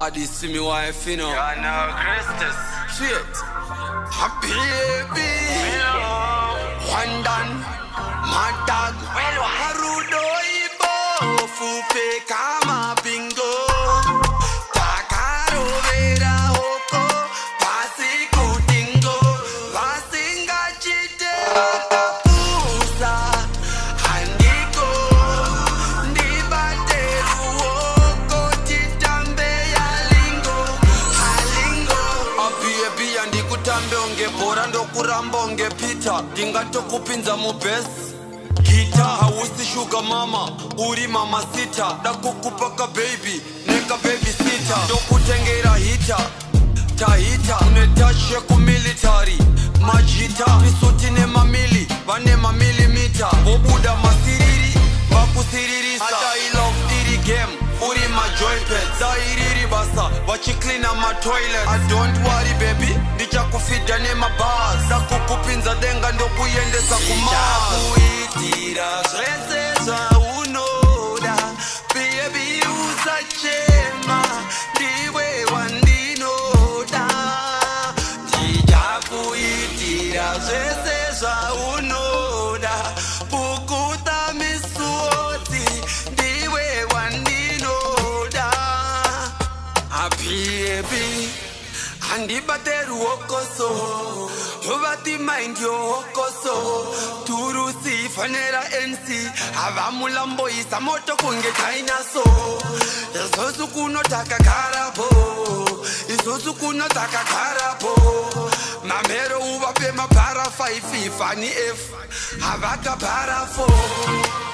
I did see me wife, you know. Yeah, no, Christus. Shit. Happy baby. One done. My dog. Harudo ibo. Fupe kama bingo. Takaro vera hoko. Pasi kutingo. Pasinga chite. Pusa. Handiko. Ndibateru hoko. Chitambe ya lingo. Halingo. Api andikutambe onge bora ndokuramba onge pita. Ndingatokupinza mubesi. Gita hausi sugar mama, uri mama sita. Dakukupaka baby, neka baby sita. Dokutengera hita, tahita. Unetashe ku military, majita. Pisuti ne mamili, bane mamilimeter. Obuda masiriri, bakusiririsa. Ada I love iri game, uri ma joypad. Da iriri basa, wachi clean my toilet. Don't worry baby, ndicha kufida ne mabars. Dakukupinza denga ndokuyendesa kumars. Tira zvese unoda baby usachema ndiwe wandinoda ndichakuitira zvese unoda pukuta misodzi ndiwe wandinoda baby handibate ruokoso uvati mind yokoso turusi fanera NC avamulamboisa moto kunge tainaso izosu kunotaka karapo izosu kunotaka karapo mamero uvape mapara 5 fani F havaka para 4